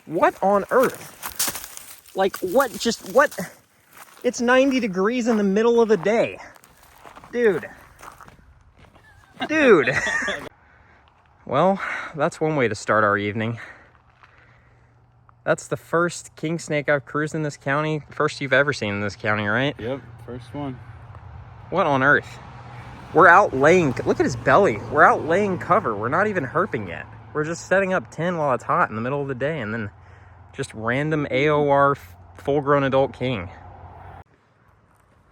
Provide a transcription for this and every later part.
What on earth? Like, what? Just what? It's 90 degrees in the middle of the day. Dude. Dude. Well, that's one way to start our evening. That's the first king snake I've cruised in this county. First you've ever seen in this county, right? Yep, first one. What on earth? We're out laying, look at his belly. We're out laying cover. We're not even herping yet. We're just setting up 10 while it's hot in the middle of the day, and then just random AOR full-grown adult king.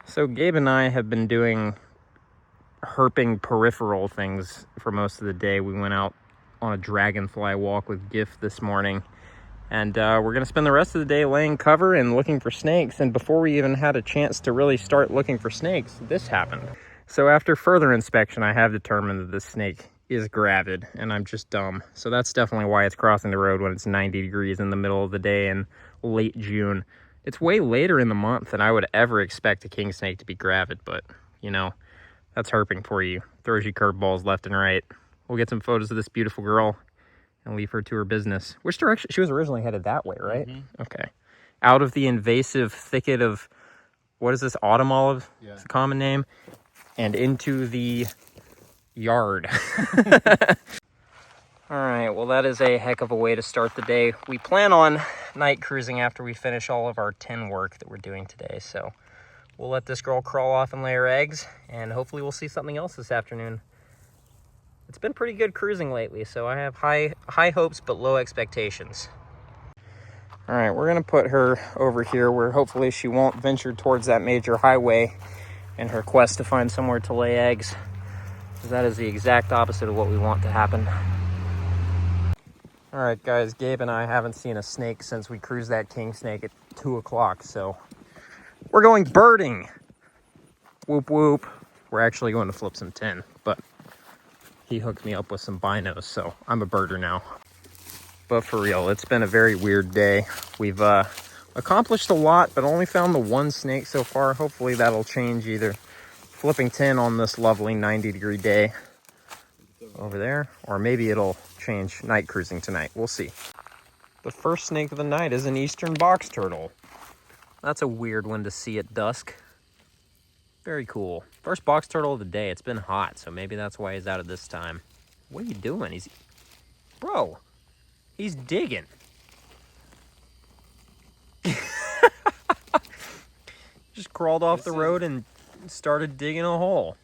So Gabe and I have been doing herping peripheral things for most of the day. We went out on a dragonfly walk with Gift this morning, and we're gonna spend the rest of the day laying cover and looking for snakes. And before we even had a chance to really start looking for snakes, this happened. So after further inspection, I have determined that this snake is gravid, and I'm just dumb. So that's definitely why it's crossing the road when it's 90 degrees in the middle of the day in late June. It's way later in the month than I would ever expect a king snake to be gravid, but you know, that's herping for you. Throws you curveballs left and right. We'll get some photos of this beautiful girl and leave her to her business. Which direction? She was originally headed that way, right? Mm-hmm. Okay. Out of the invasive thicket of, what is this, autumn olive? Yeah. It's a common name. And into the yard. All right, well, that is a heck of a way to start the day. We plan on night cruising after we finish all of our 10 work that we're doing today. So we'll let this girl crawl off and lay her eggs, and hopefully we'll see something else this afternoon. It's been pretty good cruising lately, so I have high hopes but low expectations. All right, we're gonna put her over here where hopefully she won't venture towards that major highway in her quest to find somewhere to lay eggs. That is the exact opposite of what we want to happen. All right, guys, Gabe and I haven't seen a snake since we cruised that king snake at 2 o'clock, so we're going birding. Whoop, whoop. We're actually going to flip some tin, but he hooked me up with some binos, so I'm a birder now. But for real, it's been a very weird day. We've accomplished a lot, but only found the one snake so far. Hopefully that'll change, either flipping tin on this lovely 90-degree day over there, or maybe it'll change night cruising tonight. We'll see. The first snake of the night is an eastern box turtle. That's a weird one to see at dusk. Very cool. First box turtle of the day. It's been hot, so maybe that's why he's out at this time. What are you doing? Bro, he's digging. Just crawled off the road and started digging a hole.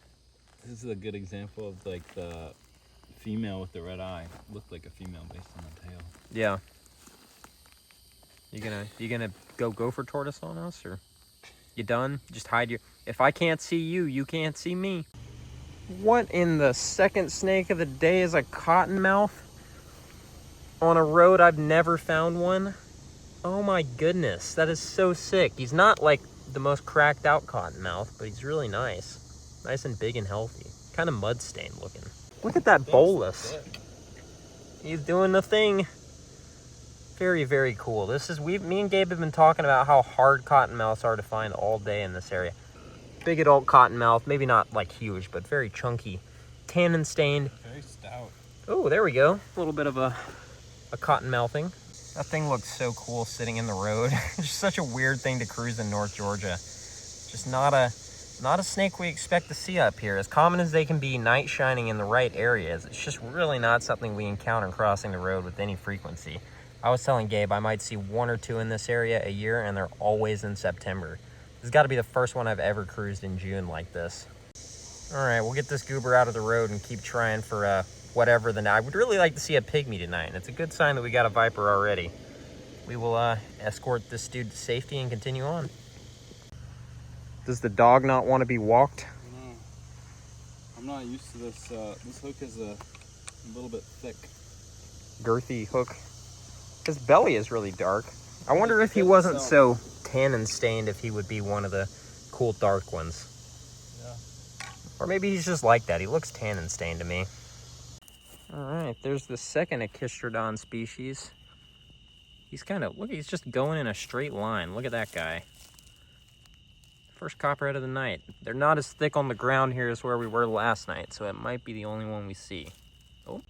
This is a good example of like the female with the red eye. Looked like a female based on the tail. Yeah. You gonna go for tortoise on us, or you done? Just hide your. If I can't see you, you can't see me. What in the second snake of the day is a cottonmouth on a road I've never found one? Oh my goodness, that is so sick. He's not like the most cracked out cottonmouth, but he's really nice. Nice and big and healthy. Kind of mud stained looking. Look at that bolus. He's doing the thing. Very, very cool. Me and Gabe have been talking about how hard cottonmouths are to find all day in this area. Big adult cottonmouth, maybe not like huge, but very chunky. Tannin stained. Very stout. Oh, there we go. A little bit of a cottonmouthing. That thing looks so cool sitting in the road. It's just such a weird thing to cruise in North Georgia. Just not a snake we expect to see up here. As common as they can be night shining in the right areas, it's just really not something we encounter crossing the road with any frequency. I was telling Gabe I might see 1 or 2 in this area a year, and they're always in September. This has got to be the first one I've ever cruised in June like this. All right, we'll get this goober out of the road and keep trying for whatever the night. I would really like to see a pygmy tonight, and it's a good sign that we got a viper already. We will escort this dude to safety and continue on. Does the dog not want to be walked? No. I'm not used to this. This hook is a little bit thick. Girthy hook. His belly is really dark. I wonder if he wasn't so tannin stained, if he would be one of the cool dark ones. Yeah. Or maybe he's just like that. He looks tannin stained to me. All right, there's the second Echistrodon species. He's he's just going in a straight line. Look at that guy. First copperhead of the night. They're not as thick on the ground here as where we were last night, so it might be the only one we see. Oh.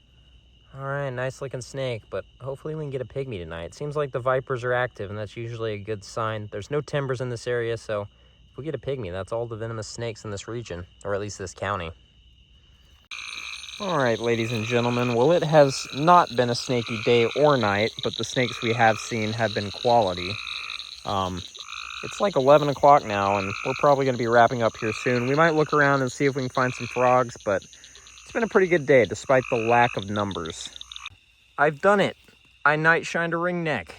All right, nice looking snake, but hopefully we can get a pygmy tonight. It seems like the vipers are active, and that's usually a good sign. There's no timbers in this area, so if we get a pygmy, that's all the venomous snakes in this region, or at least this county. All right, ladies and gentlemen, well, it has not been a snaky day or night, but the snakes we have seen have been quality. It's like 11 o'clock now, and we're probably going to be wrapping up here soon. We might look around and see if we can find some frogs, but it's been a pretty good day, despite the lack of numbers. I've done it. I night shined a ringneck.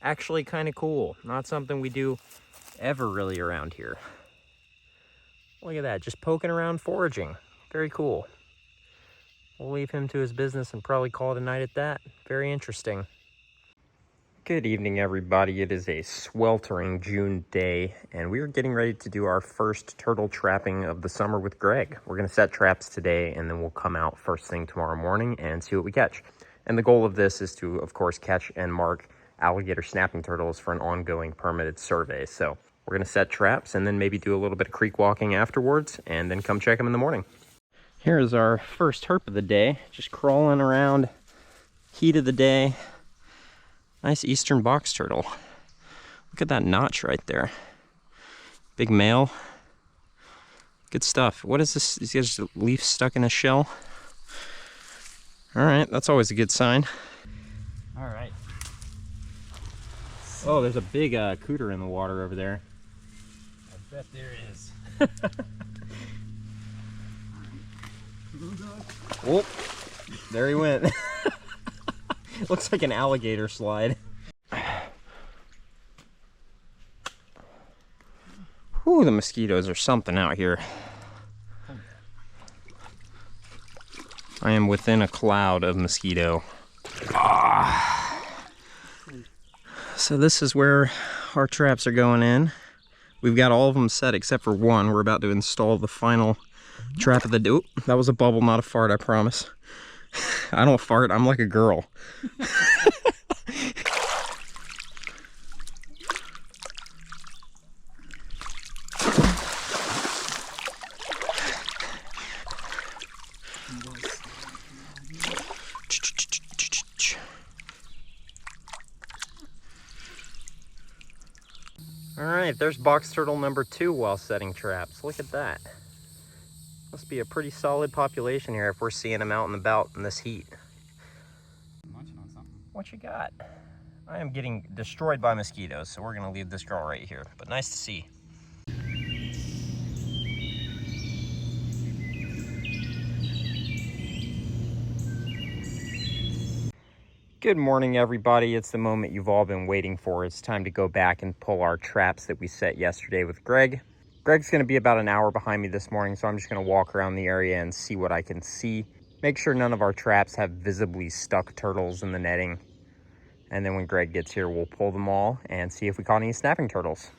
Actually kind of cool. Not something we do ever really around here. Look at that, just poking around foraging. Very cool. We'll leave him to his business and probably call it a night at that. Very interesting. Good evening, everybody. It is a sweltering June day, and we are getting ready to do our first turtle trapping of the summer with Greg. We're going to set traps today, and then we'll come out first thing tomorrow morning and see what we catch. And the goal of this is to, of course, catch and mark alligator snapping turtles for an ongoing permitted survey. So we're going to set traps and then maybe do a little bit of creek walking afterwards, and then come check them in the morning. Here's our first herp of the day, just crawling around, heat of the day. Nice eastern box turtle. Look at that notch right there. Big male. Good stuff. What is this? Is just a leaf stuck in a shell? All right, that's always a good sign. All right. Oh, there's a big cooter in the water over there. I bet there is. Whoop. There he went. Looks like an alligator slide. Ooh, the mosquitoes are something out here. I am within a cloud of mosquito. So this is where our traps are going in. We've got all of them set except for one. We're about to install the final trap of the day. Oop, that was a bubble, not a fart, I promise. I don't fart, I'm like a girl. All right, there's box turtle number 2 while setting traps. Look at that. Must be a pretty solid population here if we're seeing them out and about in this heat. Munching on something. What you got? I am getting destroyed by mosquitoes, so we're gonna leave this girl right here. But nice to see. Good morning, everybody. It's the moment you've all been waiting for. It's time to go back and pull our traps that we set yesterday with Greg. Greg's gonna be about an hour behind me this morning, so I'm just gonna walk around the area and see what I can see. Make sure none of our traps have visibly stuck turtles in the netting. And then when Greg gets here, we'll pull them all and see if we caught any snapping turtles.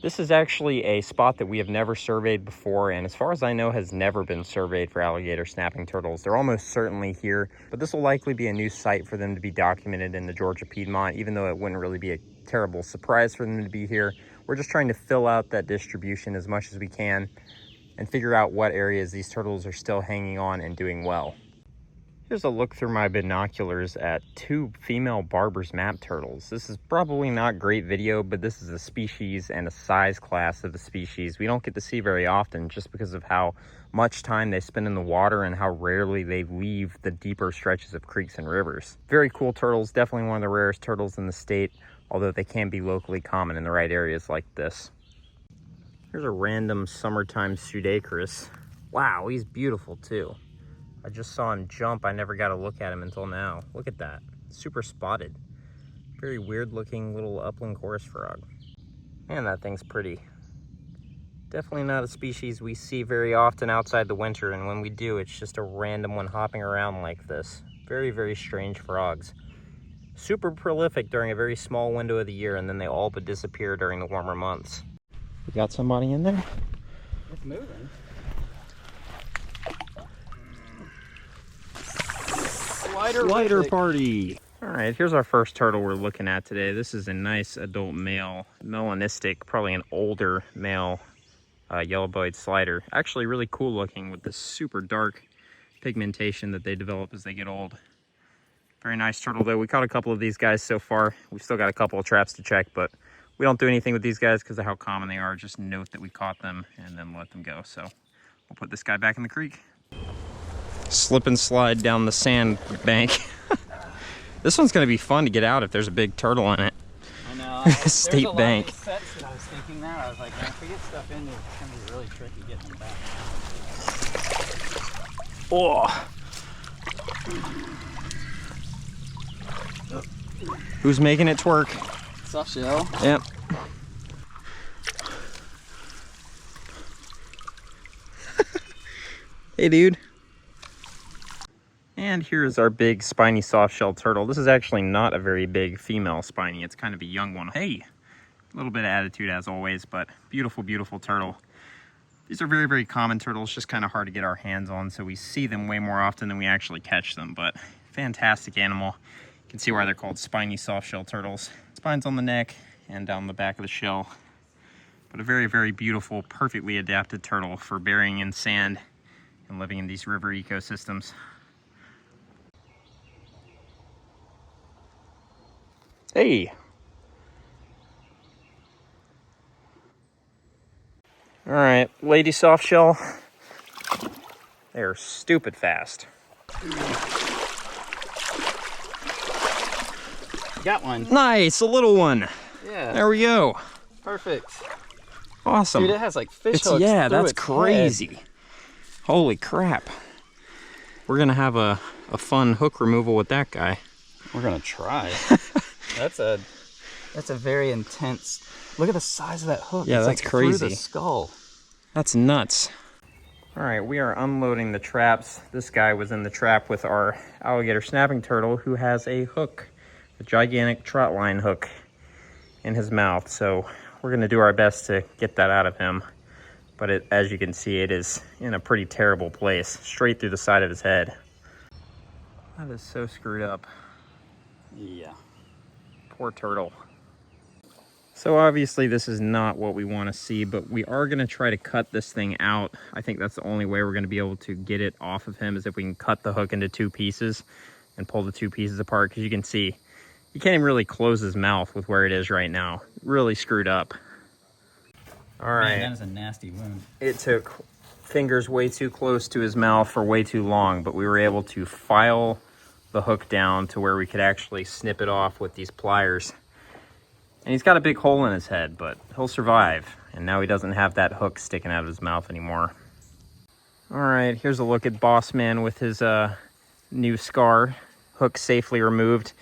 This is actually a spot that we have never surveyed before, and as far as I know, has never been surveyed for alligator snapping turtles. They're almost certainly here, but this will likely be a new site for them to be documented in the Georgia Piedmont, even though it wouldn't really be a terrible surprise for them to be here. We're just trying to fill out that distribution as much as we can and figure out what areas these turtles are still hanging on and doing well. Here's a look through my binoculars at 2 female Barber's map turtles. This is probably not great video, but this is a species and a size class of the species we don't get to see very often just because of how much time they spend in the water and how rarely they leave the deeper stretches of creeks and rivers. Very cool turtles, definitely one of the rarest turtles in the state, although they can be locally common in the right areas like this. Here's a random summertime Pseudacarus. Wow, he's beautiful too. I just saw him jump. I never got a look at him until now. Look at that. Super spotted. Very weird looking little upland chorus frog. Man, that thing's pretty. Definitely not a species we see very often outside the winter, and when we do, it's just a random one hopping around like this. Very, very strange frogs. Super prolific during a very small window of the year, and then they all but disappear during the warmer months. We got somebody in there? It's moving. Slider party. All right, here's our first turtle we're looking at today. This is a nice adult male, melanistic, probably an older male yellow-bellied slider. Actually really cool looking with this super dark pigmentation that they develop as they get old. Very nice turtle though. We caught a couple of these guys so far. We've still got a couple of traps to check, but we don't do anything with these guys because of how common they are. Just note that we caught them and then let them go. So we'll put this guy back in the creek. Slip and slide down the sand bank. This one's gonna be fun to get out if there's a big turtle in it. I know. State bank. There's a lot of these sets that I was thinking that. I was like, man, if we get stuff in there, it's gonna be really tricky getting them back. Oh. Who's making it twerk? Soft shell. Yep. Hey, dude. And here's our big spiny soft-shell turtle. This is actually not a very big female spiny. It's kind of a young one. Hey, a little bit of attitude as always, but beautiful, beautiful turtle. These are very, very common turtles, just kind of hard to get our hands on, so we see them way more often than we actually catch them, but fantastic animal. You can see why they're called spiny soft-shell turtles. Spines on the neck and down the back of the shell, but a very, very beautiful, perfectly adapted turtle for burying in sand and living in these river ecosystems. Hey! Alright, lady softshell. They're stupid fast. Got one. Nice, a little one. Yeah. There we go. Perfect. Awesome. Dude, it has like fish hooks. Yeah, through that's its crazy. head. Holy crap. We're gonna have a fun hook removal with that guy. We're gonna try. That's a very intense. Look at the size of that hook. Yeah, it's that's like crazy. Through the skull. That's nuts. All right, we are unloading the traps. This guy was in the trap with our alligator snapping turtle who has a hook, a gigantic trot line hook in his mouth. So we're gonna do our best to get that out of him. But as you can see, it is in a pretty terrible place, straight through the side of his head. That is so screwed up. Yeah. Poor turtle. So obviously this is not what we want to see, but we are going to try to cut this thing out. I think that's the only way we're going to be able to get it off of him is if we can cut the hook into two pieces and pull the two pieces apart, because you can see you can't even really close his mouth with where it is right now. Really screwed up. All right. Man, that is a nasty wound. It took fingers way too close to his mouth for way too long, but we were able to file the hook down to where we could actually snip it off with these pliers. And he's got a big hole in his head, but he'll survive. And now he doesn't have that hook sticking out of his mouth anymore. All right, here's a look at Boss Man with his new scar, hook safely removed.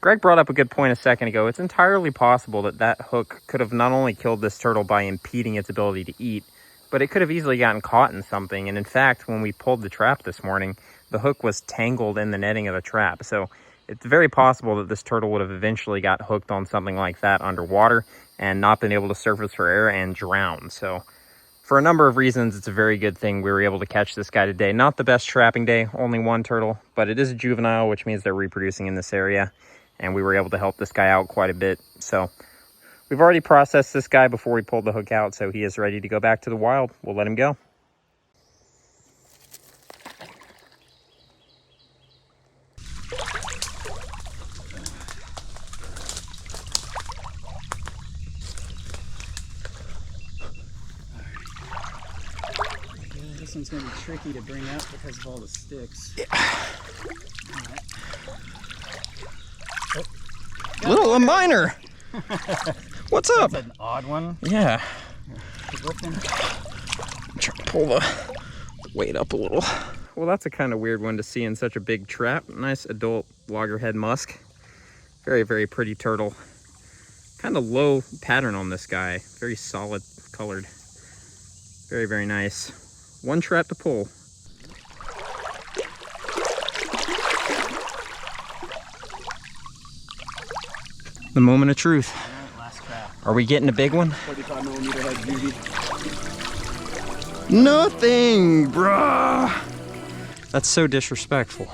Greg brought up a good point a second ago. It's entirely possible that that hook could have not only killed this turtle by impeding its ability to eat, but it could have easily gotten caught in something. And in fact, when we pulled the trap this morning, the hook was tangled in the netting of the trap. So it's very possible that this turtle would have eventually got hooked on something like that underwater and not been able to surface for air and drown. So for a number of reasons, it's a very good thing we were able to catch this guy today. Not the best trapping day, only one turtle, but it is a juvenile, which means they're reproducing in this area. And we were able to help this guy out quite a bit. So we've already processed this guy before we pulled the hook out, so he is ready to go back to the wild. We'll let him go. This one's gonna be tricky to bring up because of all the sticks. Yeah. Right. Oh. A minor. What's up? That's an odd one. Yeah. Lifting. Try to pull the weight up a little. Well, that's a kind of weird one to see in such a big trap. Nice adult loggerhead musk. Very, very pretty turtle. Kind of low pattern on this guy. Very solid colored. Very, very nice. One trap to pull. The moment of truth. Last trap. Are we getting a big one? 45mm head beauty. Nothing, bruh. That's so disrespectful.